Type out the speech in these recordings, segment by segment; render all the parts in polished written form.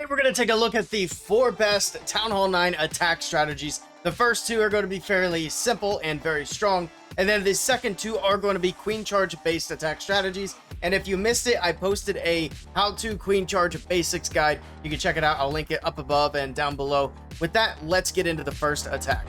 Today we're going to take a look at the 4 best Town Hall 9 attack strategies. The first 2 are going to be fairly simple and very strong, and then the second 2 are going to be queen charge based attack strategies. And if you missed it, I posted a how to queen charge basics guide. You can check it out. I'll link it up above and down below. With that, let's get into the first attack.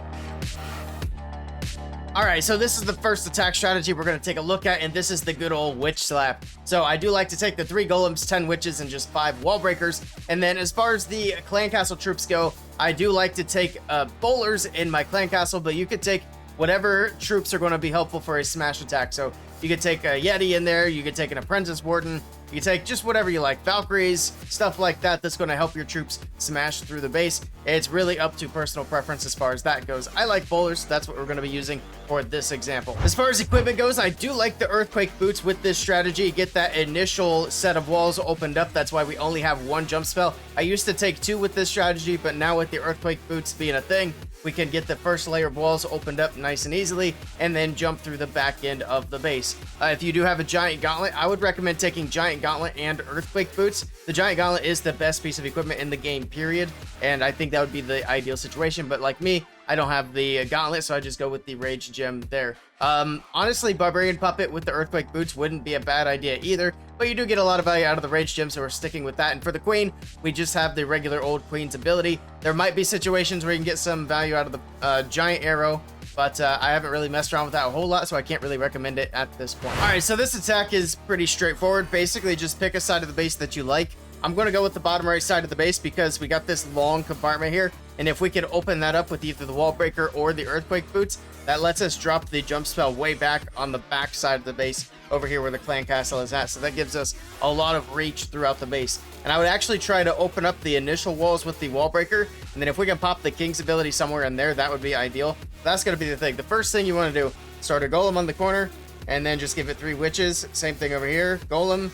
Alright, so this is the first attack strategy we're going to take a look at, and this is the good old witch slap. So I do like to take the 3 golems, 10 witches, and just 5 wall breakers. And then as far as the clan castle troops go, I do like to take bowlers in my clan castle, but you could take whatever troops are going to be helpful for a smash attack. So you could take a Yeti in there, you could take an apprentice warden, you can take just whatever you like, Valkyries, stuff like that, that's going to help your troops smash through the base. It's really up to personal preference as far as that goes. I like bowlers, that's what we're going to be using for this example. As far as equipment goes, I do like the earthquake boots with this strategy. Get that initial set of walls opened up. That's why we only have 1 jump spell. I used to take 2 with this strategy, but now with the earthquake boots being a thing, we can get the first layer of walls opened up nice and easily, and then jump through the back end of the base. If you do have a giant gauntlet, I would recommend taking giant gauntlet and earthquake boots. The giant gauntlet is the best piece of equipment in the game, period, and I think that would be the ideal situation. But like me, I don't have the gauntlet, so I just go with the rage gem there. Honestly, barbarian puppet with the earthquake boots wouldn't be a bad idea either, but you do get a lot of value out of the rage gem, so we're sticking with that. And for the queen, we just have the regular old queen's ability. There might be situations where you can get some value out of the giant arrow, but I haven't really messed around with that a whole lot, so I can't really recommend it at this point. All right, so this attack is pretty straightforward. Basically, just pick a side of the base that you like. I'm going to go with the bottom right side of the base because we got this long compartment here, and if we can open that up with either the wall breaker or the earthquake boots, that lets us drop the jump spell way back on the back side of the base over here where the clan castle is at. So that gives us a lot of reach throughout the base. And I would actually try to open up the initial walls with the wall breaker, and then if we can pop the king's ability somewhere in there, that would be ideal. That's going to be the thing. The first thing you want to do, start a golem on the corner, and then just give it 3 witches. Same thing over here, golem,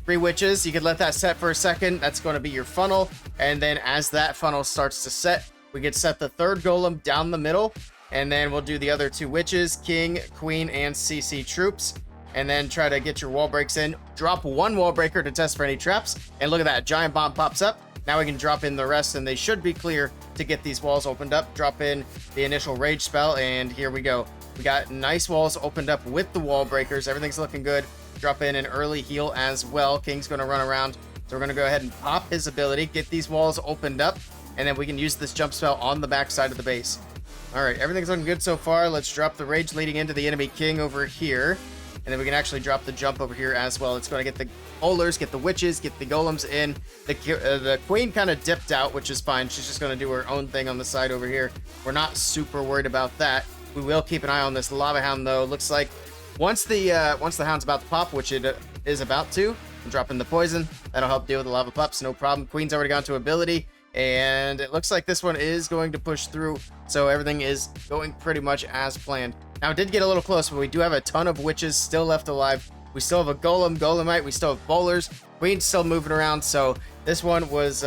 3 witches. You could let that set for a second. That's going to be your funnel. And then as that funnel starts to set, we could set the 3rd golem down the middle. And then we'll do the other 2 witches, king, queen, and CC troops. And then try to get your wall breaks in. Drop 1 wall breaker to test for any traps. And look at that, giant bomb pops up. Now we can drop in the rest, and they should be clear to get these walls opened up. Drop in the initial rage spell, and here we go. We got nice walls opened up with the wall breakers. Everything's looking good. Drop in an early heal as well. King's going to run around, so we're going to go ahead and pop his ability, get these walls opened up, and then we can use this jump spell on the back side of the base. All right, everything's looking good so far. Let's drop the rage leading into the enemy king over here, and then we can actually drop the jump over here as well. It's going to get the bowlers, get the witches, get the golems in. The queen kind of dipped out, which is fine. She's just going to do her own thing on the side over here. We're not super worried about that. We will keep an eye on this lava hound, though. Looks like once the hound's about to pop, which it is about to, drop in the poison. That'll help deal with the lava pups, no problem. Queen's already gone to ability, and it looks like this one is going to push through, so everything is going pretty much as planned. Now, it did get a little close, but we do have a ton of witches still left alive. We still have a golem, golemite, we still have bowlers. Queen's still moving around, so this one was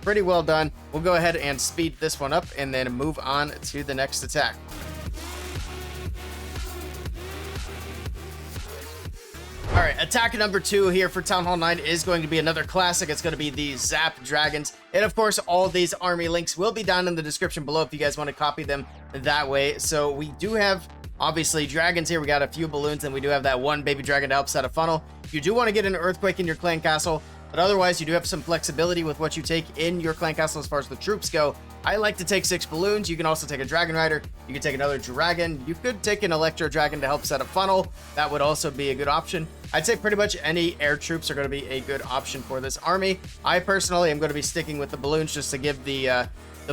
pretty well done. We'll go ahead and speed this one up and then move on to the next attack. All right, attack number 2 here for Town Hall 9 is going to be another classic. It's going to be the Zap Dragons. And of course, all these army links will be down in the description below if you guys want to copy them that way. So we do have, obviously, dragons here. We got a few balloons, and we do have that 1 baby dragon to help set a funnel. You do want to get an earthquake in your clan castle, but otherwise, you do have some flexibility with what you take in your clan castle as far as the troops go. I like to take 6 balloons. You can also take a dragon rider. You can take another dragon. You could take an electro dragon to help set a funnel. That would also be a good option. I'd say pretty much any air troops are going to be a good option for this army. I personally am going to be sticking with the balloons just to give the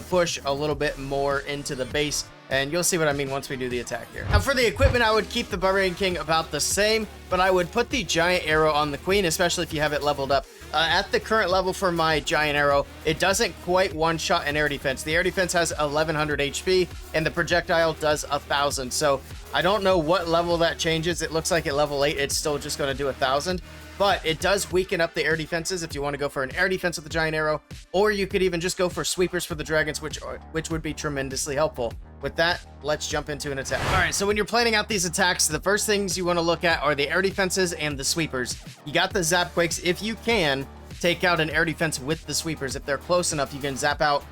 push a little bit more into the base, and you'll see what I mean once we do the attack here. Now, for the equipment, I would keep the Barbarian King about the same, but I would put the giant arrow on the queen, especially if you have it leveled up. At the current level for my giant arrow, it doesn't quite one-shot an air defense. The air defense has 1100 HP, and the projectile does 1000. So I don't know what level that changes. It looks like at level 8, it's still just going to do 1000. But it does weaken up the air defenses if you want to go for an air defense with the giant arrow, or you could even just go for sweepers for the dragons, which would be tremendously helpful. With that, let's jump into an attack. All right, so when you're planning out these attacks, the first things you want to look at are the air defenses and the sweepers. You got the zap quakes if you can. take out an air defense with the sweepers. If they're close enough, you can zap out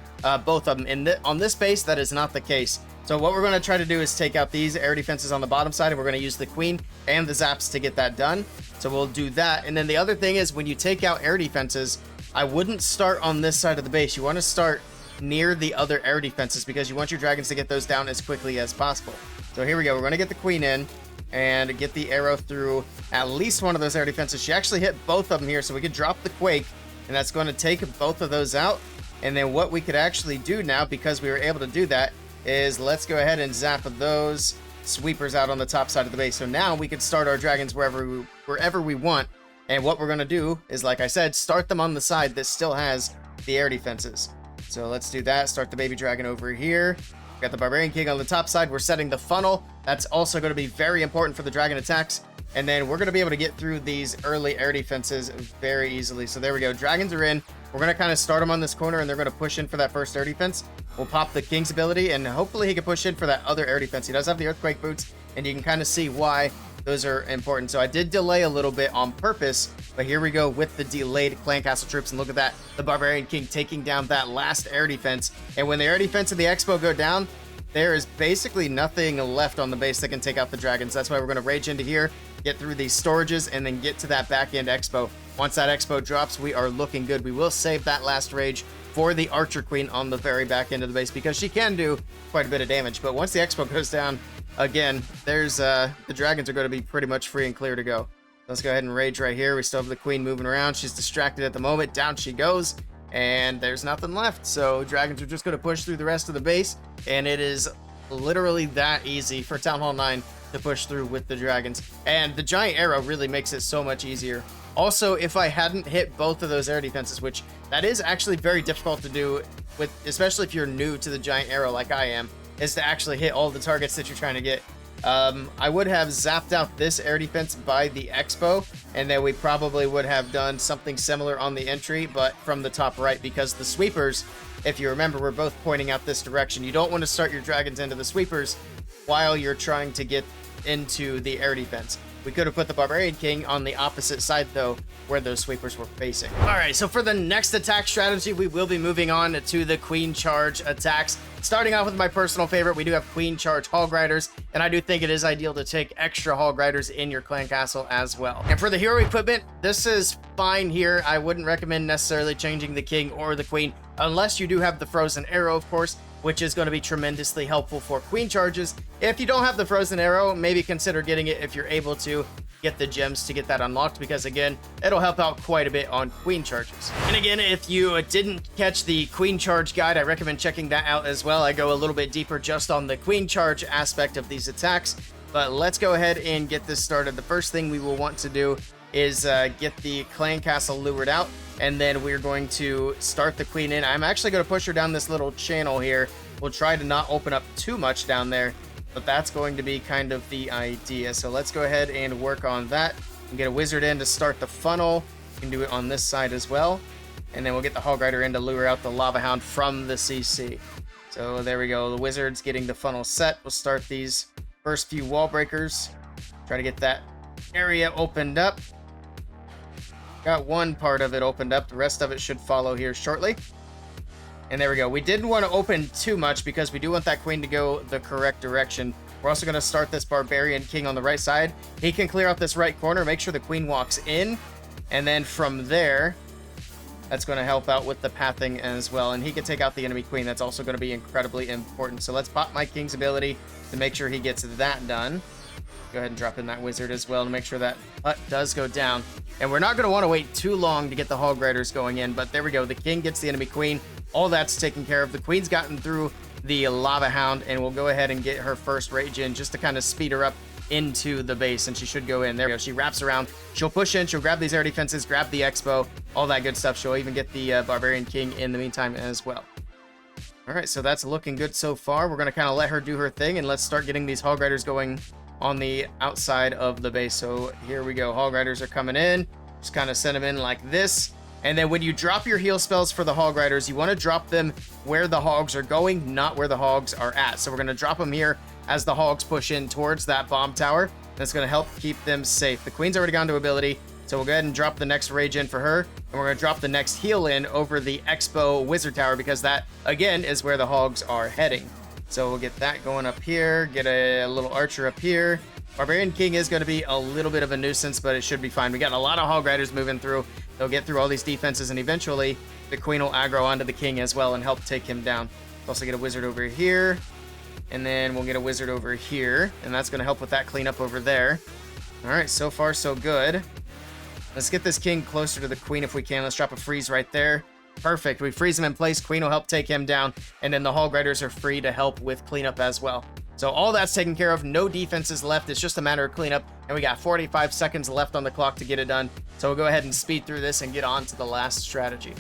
both of them. On this base, that is not the case. So what we're going to try to do is take out these air defenses on the bottom side, and we're going to use the queen and the zaps to get that done. So we'll do that. And then the other thing is, when you take out air defenses, I wouldn't start on this side of the base. You want to start near the other air defenses because you want your dragons to get those down as quickly as possible. So here we go. We're going to get the queen in and get the arrow through at least one of those air defenses. She actually hit both of them here, so we could drop the quake, and that's going to take both of those out. And then what we could actually do now, because we were able to do that, is let's go ahead and zap those sweepers out on the top side of the base. So now we can start our dragons wherever we want. And what we're going to do is, like I said, start them on the side that still has the air defenses. So let's do that. Start the baby dragon over here. We got the Barbarian King on the top side. We're setting the funnel. That's also going to be very important for the dragon attacks. And then we're going to be able to get through these early air defenses very easily. So there we go. Dragons are in. We're going to kind of start them on this corner, and they're going to push in for that first air defense. We'll pop the King's ability, and hopefully he can push in for that other air defense. He does have the Earthquake boots, and you can kind of see why those are important. So I did delay a little bit on purpose, but here we go with the delayed clan castle troops, and look at that. The Barbarian King taking down that last air defense. And when the air defense and the Expo go down, there is basically nothing left on the base that can take out the dragons. That's why we're going to rage into here, get through these storages, and then get to that back end Expo. Once that Expo drops, we are looking good. We will save that last rage for the Archer Queen on the very back end of the base because she can do quite a bit of damage. But once the Expo goes down, again, there's the dragons are going to be pretty much free and clear to go. Let's go ahead and rage right here. We still have the queen moving around. She's distracted at the moment. Down she goes, and there's nothing left. So dragons are just going to push through the rest of the base, and it is literally that easy for Town Hall 9 to push through with the dragons. And the giant arrow really makes it so much easier. Also, if I hadn't hit both of those air defenses, which that is actually very difficult to do, with especially if you're new to the giant arrow like I am, is to actually hit all the targets that you're trying to get. I would have zapped out this air defense by the Expo, and then we probably would have done something similar on the entry, but from the top right, because the sweepers, if you remember, we're both pointing out this direction. You don't want to start your dragons into the sweepers while you're trying to get into the air defense. We could have put the Barbarian King on the opposite side, though, where those sweepers were facing. All right, so for the next attack strategy, we will be moving on to the Queen Charge attacks. Starting off with my personal favorite, we do have Queen Charge Hog Riders, and I do think it is ideal to take extra Hog Riders in your clan castle as well. And for the hero equipment, this is fine here. I wouldn't recommend necessarily changing the King or the Queen, unless you do have the Frozen Arrow, of course, which is going to be tremendously helpful for Queen Charges. If you don't have the Frozen Arrow, maybe consider getting it if you're able to get the gems to get that unlocked, because again, it'll help out quite a bit on Queen Charges. And again, if you didn't catch the Queen Charge guide, I recommend checking that out as well. I go a little bit deeper just on the Queen Charge aspect of these attacks, but let's go ahead and get this started. The first thing we will want to do is get the clan castle lured out, and then we're going to start the queen in. I'm actually going to push her down this little channel here. We'll try to not open up too much down there, but that's going to be kind of the idea. So let's go ahead and work on that and get a wizard in to start the funnel. You can do it on this side as well, and then we'll get the Hog Rider in to lure out the Lava Hound from the CC. So there we go. The wizard's getting the funnel set. We'll start these first few wall breakers. Try to get that area opened up. Got one part of it opened up. The rest of it should follow here shortly. And there we go. We didn't want to open too much because we do want that queen to go the correct direction. We're also going to start this Barbarian King on the right side. He can clear out this right corner, make sure the queen walks in, and then from there, that's going to help out with the pathing as well. And he can take out the enemy queen. That's also going to be incredibly important. So let's pop my King's ability to make sure he gets that done. Go ahead and drop in that wizard as well to make sure that hut does go down. And we're not going to want to wait too long to get the Hog Riders going in, but there we go. The king gets the enemy queen. All that's taken care of. The queen's gotten through the Lava Hound, and we'll go ahead and get her first rage in just to kind of speed her up into the base, and she should go in. There we go. She wraps around. She'll push in. She'll grab these air defenses, grab the Expo, all that good stuff. She'll even get the Barbarian King in the meantime as well. All right, so that's looking good so far. We're going to kind of let her do her thing, and let's start getting these Hog Riders going on the outside of the base. So here we go. Hog Riders are coming in. Just kind of send them in like this. And then when you drop your heal spells for the Hog Riders, you want to drop them where the hogs are going, not where the hogs are at. So we're going to drop them here as the hogs push in towards that bomb tower. That's going to help keep them safe. The queen's already gone to ability. So we'll go ahead and drop the next rage in for her, and we're going to drop the next heal in over the Expo Wizard Tower, because that, again, is where the hogs are heading. So we'll get that going up here, get a little archer up here. Barbarian King is going to be a little bit of a nuisance, but it should be fine. We got a lot of Hog Riders moving through. They'll get through all these defenses, and eventually the Queen will aggro onto the King as well and help take him down. We'll also get a Wizard over here, and then we'll get a Wizard over here, and that's going to help with that cleanup over there. All right, so far so good. Let's get this King closer to the Queen if we can. Let's drop a freeze right there. Perfect. We freeze him in place. Queen will help take him down, and then the Hog Riders are free to help with cleanup as well. So all that's taken care of. No defenses left. It's just a matter of cleanup, and we got 45 seconds left on the clock to get it done. So we'll go ahead and speed through this and get on to the last strategy.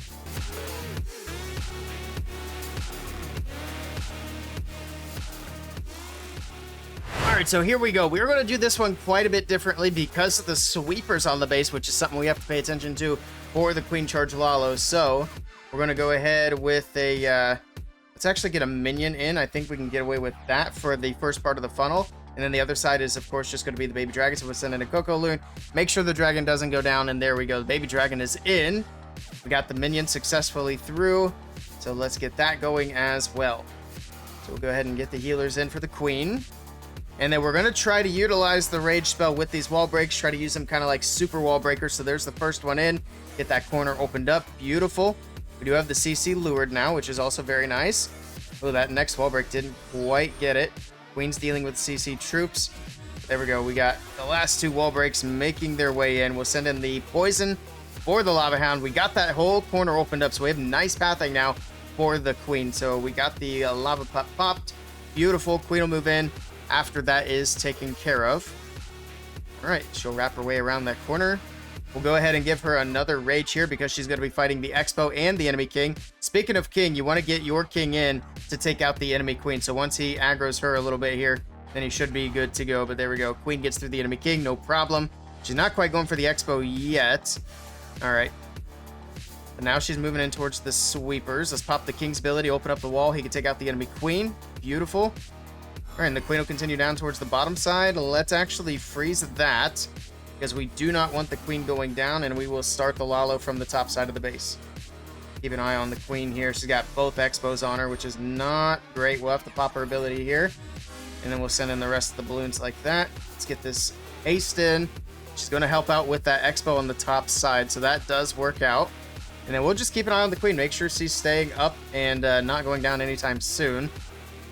Alright, so here we go. We're going to do this one quite a bit differently because of the sweepers on the base, which is something we have to pay attention to for the Queen Charge LaLo. So we're going to go ahead with a... let's actually get a minion in. I think we can get away with that for the first part of the funnel. And then the other side is, of course, just going to be the baby dragon. So we'll send in a Coco Loon. Make sure the dragon doesn't go down. And there we go. The baby dragon is in. We got the minion successfully through. So let's get that going as well. So we'll go ahead and get the healers in for the Queen. And then we're going to try to utilize the rage spell with these wall breaks. Try to use them kind of like super wall breakers. So there's the first one in. Get that corner opened up. Beautiful. We do have the CC lured now, which is also very nice. Oh, that next wall break didn't quite get it. Queen's dealing with CC troops. There we go. We got the last two wall breaks making their way in. We'll send in the poison for the Lava Hound. We got that whole corner opened up, so we have nice pathing now for the Queen. So we got the lava pot popped. Beautiful. Queen will move in after that is taken care of. All right, she'll wrap her way around that corner. We'll go ahead and give her another rage here because she's going to be fighting the Expo and the enemy King. Speaking of King, you want to get your King in to take out the enemy Queen. So once he aggroes her a little bit here, then he should be good to go. But there we go. Queen gets through the enemy King, no problem. She's not quite going for the Expo yet. All right. But now she's moving in towards the sweepers. Let's pop the King's ability, open up the wall. He can take out the enemy Queen. Beautiful. All right, and the Queen will continue down towards the bottom side. Let's actually freeze that, because we do not want the Queen going down, and we will start the LaLo from the top side of the base. Keep an eye on the Queen here. She's got both Expos on her, which is not great. We'll have to pop her ability here, and then we'll send in the rest of the balloons like that. Let's get this haste in. She's going to help out with that Expo on the top side, so that does work out. And then we'll just keep an eye on the Queen. Make sure she's staying up and not going down anytime soon.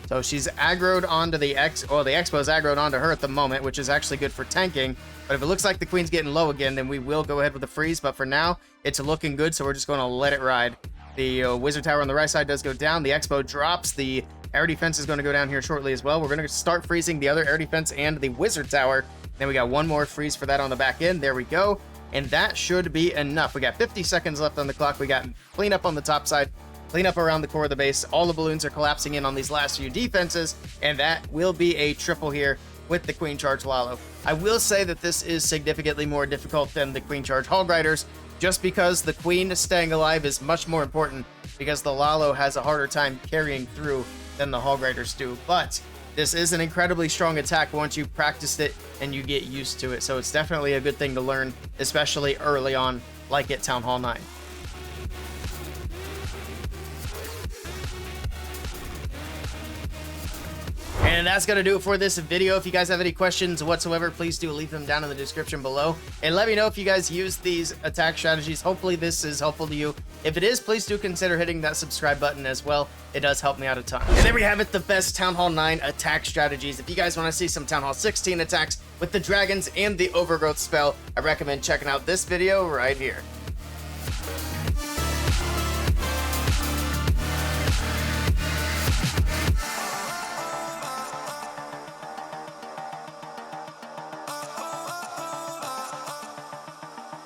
So she's aggroed onto the the Expo's aggroed onto her at the moment, which is actually good for tanking. But if it looks like the Queen's getting low again, then we will go ahead with the freeze. But for now, it's looking good, so we're just going to let it ride. The Wizard Tower on the right side does go down. The Expo drops. The air defense is going to go down here shortly as well. We're going to start freezing the other air defense and the Wizard Tower. Then we got one more freeze for that on the back end. There we go. And that should be enough. We got 50 seconds left on the clock. We got cleanup on the top side. Clean up around the core of the base. All the balloons are collapsing in on these last few defenses, and that will be a triple here with the Queen Charge LaLo. I will say that this is significantly more difficult than the Queen Charge Hog Riders, just because the Queen staying alive is much more important, because the LaLo has a harder time carrying through than the Hog Riders do. But this is an incredibly strong attack once you've practiced it and you get used to it, so it's definitely a good thing to learn, especially early on, like at Town Hall 9. And that's going to do it for this video. If you guys have any questions whatsoever, please do leave them down in the description below. And let me know if you guys use these attack strategies. Hopefully this is helpful to you. If it is, please do consider hitting that subscribe button as well. It does help me out a ton. And there we have it, the best Town Hall 9 attack strategies. If you guys want to see some Town Hall 16 attacks with the dragons and the overgrowth spell, I recommend checking out this video right here.